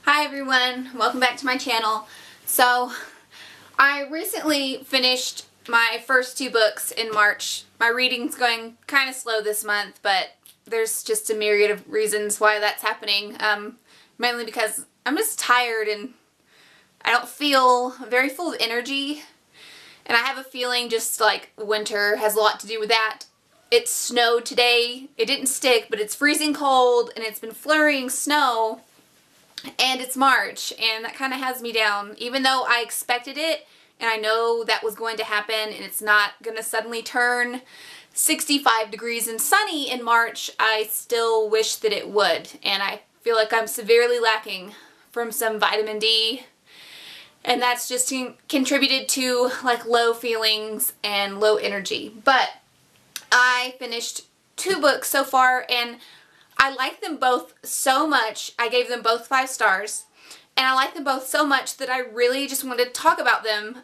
Hi everyone, welcome back to my channel. So, I recently finished my first two books in March. My reading's going kind of slow this month, but there's just a myriad of reasons why that's happening. Mainly because I'm just tired and I don't feel very full of energy. And I have a feeling just like winter has a lot to do with that. It snowed today. It didn't stick, but it's freezing cold and it's been flurrying snow. And it's March, and that kind of has me down. Even though I expected it, and I know that was going to happen, and it's not going to suddenly turn 65 degrees and sunny in March, I still wish that it would. And I feel like I'm severely lacking from some vitamin D. And that's just contributed to like low feelings and low energy. But I finished two books so far, and I like them both so much. I gave them both 5 stars. And I like them both so much that I really just wanted to talk about them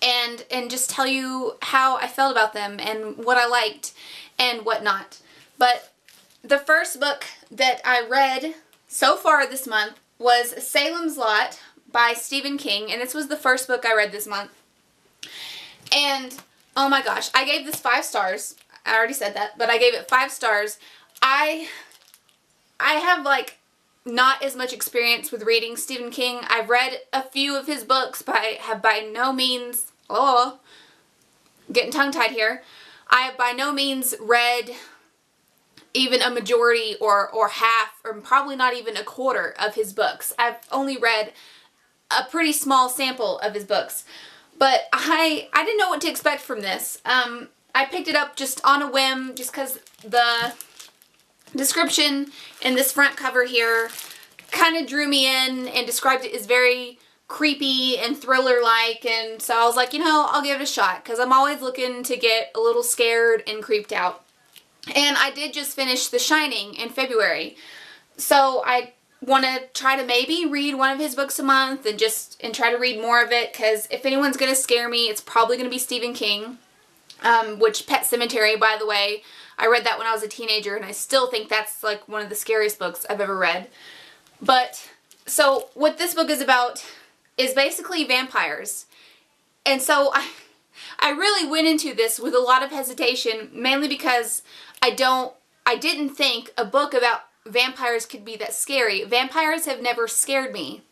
and just tell you how I felt about them and what I liked and what not. But the first book that I read so far this month was Salem's Lot by Stephen King. And this was the first book I read this month. And oh my gosh, I gave this 5 stars. I already said that, but I gave it 5 stars. I have like not as much experience with reading Stephen King. I've read a few of his books, but I have by no means, getting tongue-tied here. I have by no means read even a majority or half, or probably not even a quarter of his books. I've only read a pretty small sample of his books. But I didn't know what to expect from this. I picked it up just on a whim, just because the description in this front cover here kind of drew me in and described it as very creepy and thriller-like, and so I was like, you know, I'll give it a shot because I'm always looking to get a little scared and creeped out. And I did just finish The Shining in February, so I want to try to maybe read one of his books a month and try to read more of it, because if anyone's going to scare me, it's probably going to be Stephen King. Which Pet Sematary, by the way, I read that when I was a teenager, and I still think that's like one of the scariest books I've ever read. But, so what this book is about is basically vampires. And so I really went into this with a lot of hesitation, mainly because I didn't think a book about vampires could be that scary. Vampires have never scared me.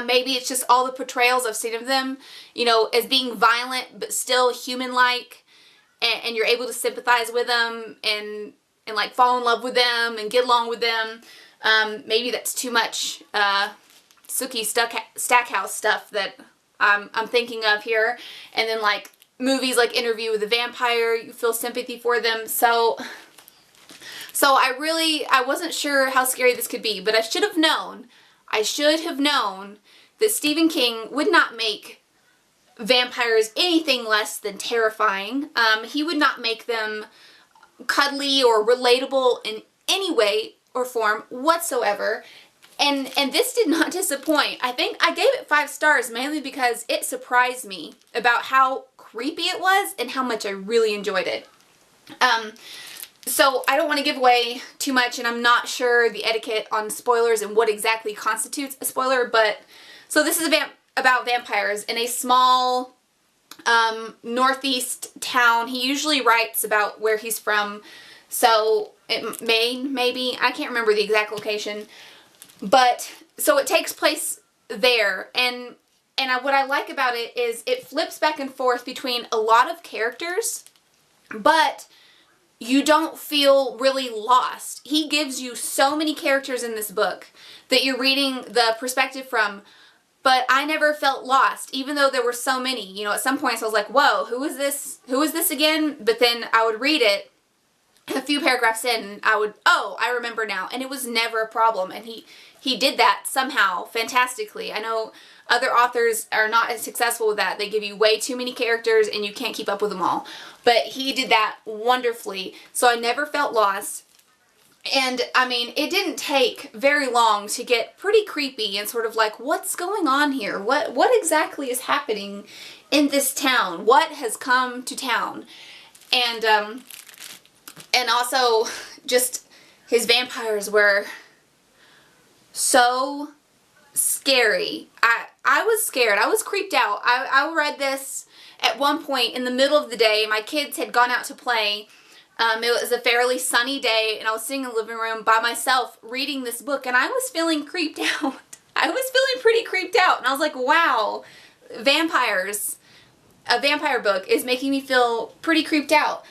Maybe it's just all the portrayals I've seen of them, you know, as being violent but still human-like. And you're able to sympathize with them and like fall in love with them and get along with them. Maybe that's too much Sookie Stackhouse stuff that I'm thinking of here. And then like movies like Interview with a Vampire, you feel sympathy for them. So I wasn't sure how scary this could be, but I should have known that Stephen King would not make vampires anything less than terrifying. He would not make them cuddly or relatable in any way or form whatsoever. And this did not disappoint. I think I gave it 5 stars mainly because it surprised me about how creepy it was and how much I really enjoyed it. So I don't want to give away too much, and I'm not sure the etiquette on spoilers and what exactly constitutes a spoiler, but so this is about vampires in a small northeast town. He usually writes about where he's from, so Maine, maybe, I can't remember the exact location, but so it takes place there, and what I like about it is it flips back and forth between a lot of characters, but you don't feel really lost. He gives you so many characters in this book that you're reading the perspective from, but I never felt lost, even though there were so many. You know, at some points I was like, whoa, who is this? Who is this again? But then I would read it a few paragraphs in, and I would, oh, I remember now. And it was never a problem. And he did that somehow fantastically. I know other authors are not as successful with that. They give you way too many characters and you can't keep up with them all. But he did that wonderfully. So I never felt lost. And, I mean, it didn't take very long to get pretty creepy and sort of like, what's going on here? What exactly is happening in this town? What has come to town? And also, just his vampires were so scary. I was scared. I was creeped out. I read this at one point in the middle of the day. My kids had gone out to play. It was a fairly sunny day, and I was sitting in the living room by myself reading this book, and I was feeling creeped out. I was feeling pretty creeped out, and I was like, wow, vampires. A vampire book is making me feel pretty creeped out.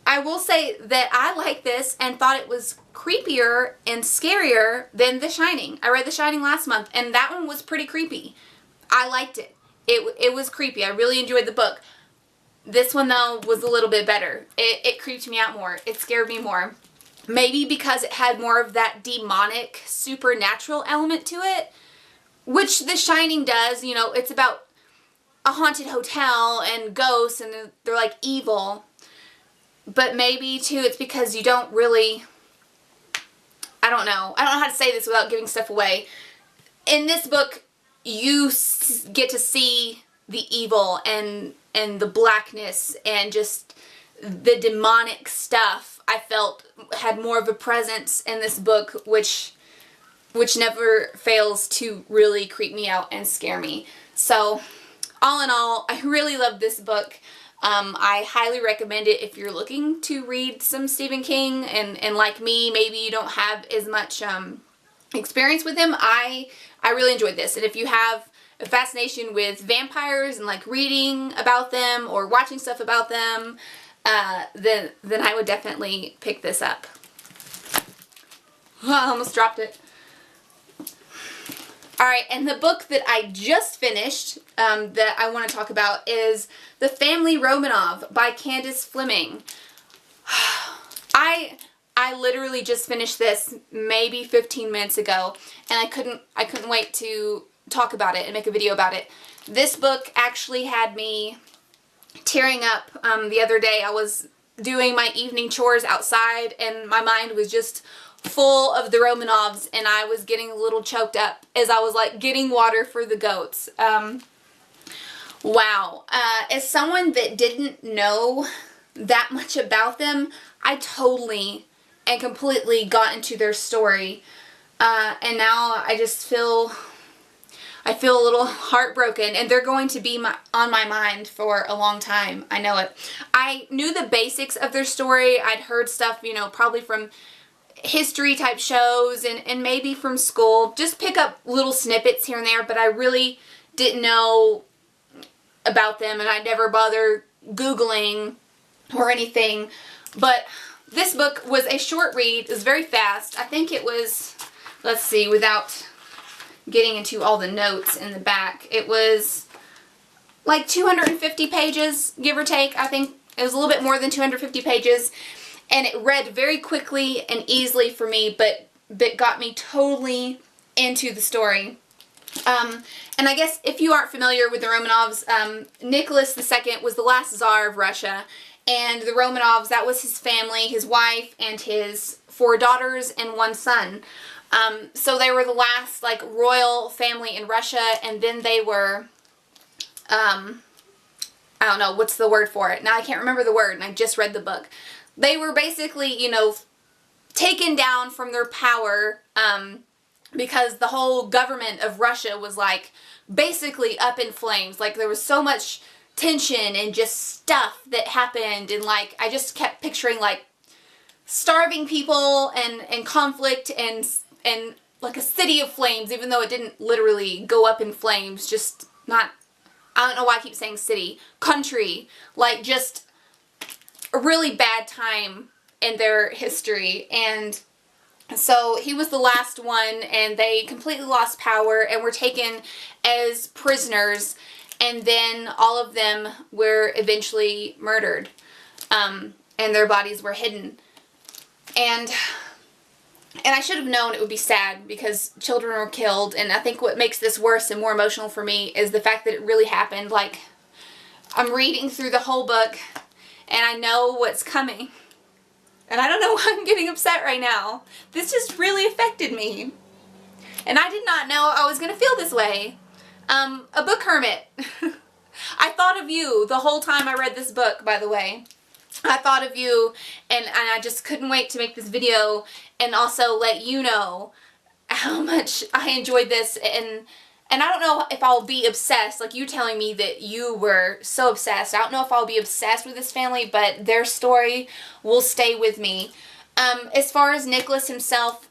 I will say that I liked this and thought it was creepier and scarier than The Shining. I read The Shining last month, and that one was pretty creepy. I liked it. It was creepy. I really enjoyed the book. This one, though, was a little bit better. It creeped me out more. It scared me more. Maybe because it had more of that demonic, supernatural element to it, which The Shining does. You know, it's about a haunted hotel and ghosts, and they're like evil. But maybe, too, it's because you don't really... I don't know how to say this without giving stuff away. In this book, you get to see the evil and the blackness and just the demonic stuff. I felt had more of a presence in this book, which never fails to really creep me out and scare me. So, all in all, I really love this book. I highly recommend it if you're looking to read some Stephen King, and like me, maybe you don't have as much experience with him. I really enjoyed this, and if you have a fascination with vampires and like reading about them or watching stuff about them, then I would definitely pick this up. I almost dropped it. Alright, and the book that I just finished that I want to talk about is The Family Romanov by Candace Fleming. I literally just finished this maybe 15 minutes ago, and I couldn't wait to talk about it and make a video about it. This book actually had me tearing up the other day. I was doing my evening chores outside, and my mind was just full of the Romanovs, and I was getting a little choked up as I was like getting water for the goats. Wow. As someone that didn't know that much about them, I totally and completely got into their story. And now I just feel a little heartbroken, and they're going to be on my mind for a long time. I know it. I knew the basics of their story. I'd heard stuff, you know, probably from history type shows and maybe from school. Just pick up little snippets here and there, but I really didn't know about them, and I never bothered Googling or anything. But this book was a short read. It was very fast. I think it was, let's see, without getting into all the notes in the back, it was like 250 pages, give or take. I think it was a little bit more than 250 pages. And it read very quickly and easily for me, but got me totally into the story. And I guess if you aren't familiar with the Romanovs, Nicholas II was the last Tsar of Russia. And the Romanovs, that was his family, his wife, and his 4 daughters and 1 son. So they were the last, like, royal family in Russia, and then they were, I don't know, what's the word for it? Now I can't remember the word, and I just read the book. They were basically, you know, taken down from their power because the whole government of Russia was, like, basically up in flames. Like, there was so much tension and just stuff that happened, and, like, I just kept picturing, like, starving people and conflict and like a city of flames, even though it didn't literally go up in flames. Just not, I don't know why I keep saying city. Country. Like, just a really bad time in their history. And so he was the last one, and they completely lost power and were taken as prisoners, and then all of them were eventually murdered, and their bodies were hidden. And I should have known it would be sad because children were killed, and I think what makes this worse and more emotional for me is the fact that it really happened. Like, I'm reading through the whole book, and I know what's coming. And I don't know why I'm getting upset right now. This just really affected me. And I did not know I was going to feel this way. A book hermit. I thought of you the whole time I read this book, by the way. I thought of you, and I just couldn't wait to make this video and also let you know how much I enjoyed this, and I don't know if I'll be obsessed, like you telling me that you were so obsessed. I don't know if I'll be obsessed with this family, but their story will stay with me. As far as Nicholas himself,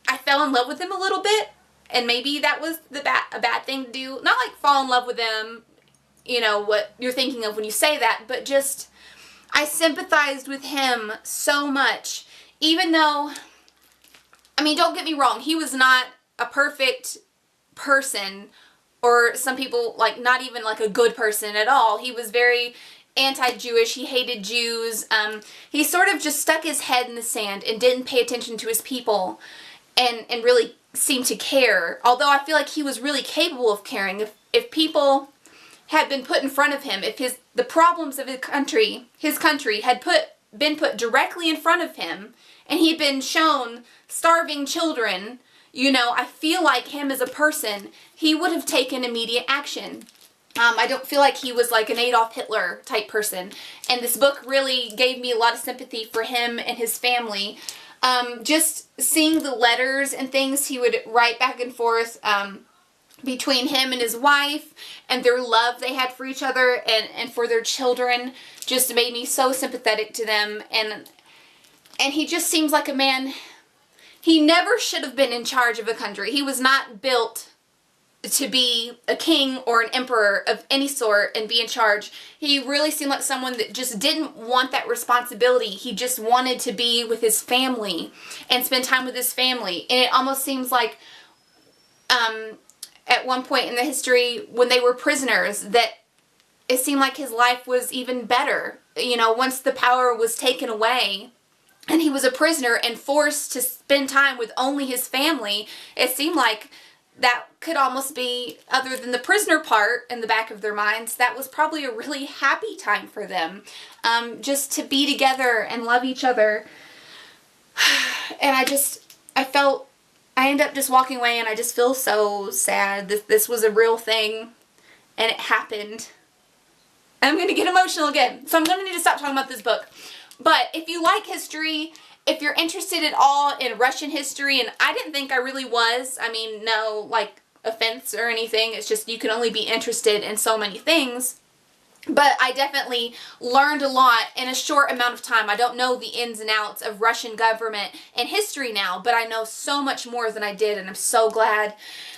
I fell in love with him a little bit, and maybe that was a bad thing to do. Not like fall in love with him, you know, what you're thinking of when you say that, but just, I sympathized with him so much, even though, I mean, don't get me wrong, he was not a perfect person, or some people, like, not even like a good person at all. He was very anti-Jewish. He hated Jews. He sort of just stuck his head in the sand and didn't pay attention to his people and really seemed to care. Although I feel like he was really capable of caring. If people had been put in front of him, if the problems of his country had been put directly in front of him, and he'd been shown starving children, you know, I feel like him as a person, he would have taken immediate action. I don't feel like he was like an Adolf Hitler type person. And this book really gave me a lot of sympathy for him and his family. Just seeing the letters and things he would write back and forth between him and his wife, and their love they had for each other and for their children, just made me so sympathetic to them. And he just seems like a man. He never should have been in charge of a country. He was not built to be a king or an emperor of any sort and be in charge. He really seemed like someone that just didn't want that responsibility. He just wanted to be with his family and spend time with his family. And it almost seems like at one point in the history when they were prisoners, that it seemed like his life was even better. You know, once the power was taken away and he was a prisoner and forced to spend time with only his family, it seemed like that could almost be, other than the prisoner part in the back of their minds, that was probably a really happy time for them. Just to be together and love each other. And I ended up just walking away, and I just feel so sad. This was a real thing, and it happened. I'm going to get emotional again, so I'm going to need to stop talking about this book. But if you like history, if you're interested at all in Russian history, and I didn't think I really was, I mean, no, like, offense or anything, it's just you can only be interested in so many things. But I definitely learned a lot in a short amount of time. I don't know the ins and outs of Russian government and history now, but I know so much more than I did, and I'm so glad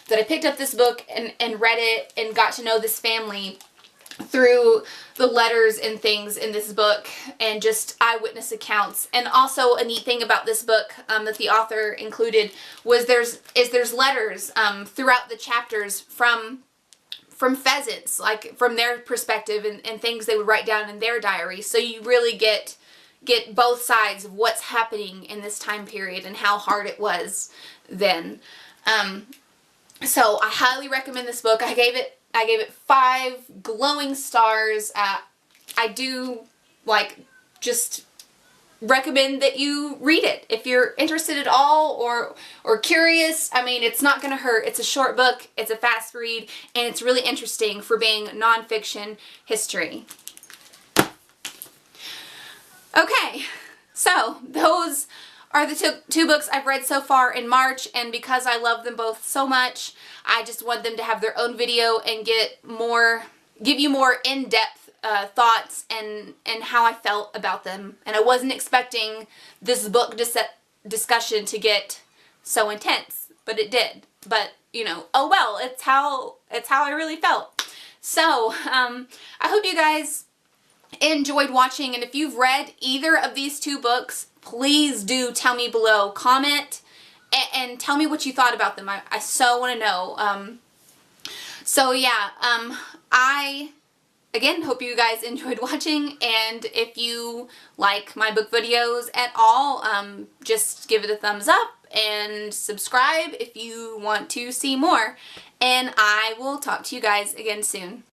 that I picked up this book and read it and got to know this family through the letters and things in this book and just eyewitness accounts. And also a neat thing about this book that the author included was there's letters throughout the chapters from pheasants, like from their perspective, and things they would write down in their diary. So you really get both sides of what's happening in this time period and how hard it was then. So I highly recommend this book. I gave it 5 glowing stars. I do, like, just recommend that you read it if you're interested at all or curious. I mean, it's not gonna hurt. It's a short book, it's a fast read, and it's really interesting for being nonfiction history. Okay, so those are the two books I've read so far in March, and because I love them both so much, I just want them to have their own video and give you more in-depth thoughts and how I felt about them. And I wasn't expecting this book discussion to get so intense, but it did. But, you know, oh well, it's how I really felt. So, I hope you guys enjoyed watching, and if you've read either of these 2 books, please do tell me below. Comment and tell me what you thought about them. I so want to know. So yeah, I again hope you guys enjoyed watching, and if you like my book videos at all, just give it a thumbs up and subscribe if you want to see more, and I will talk to you guys again soon.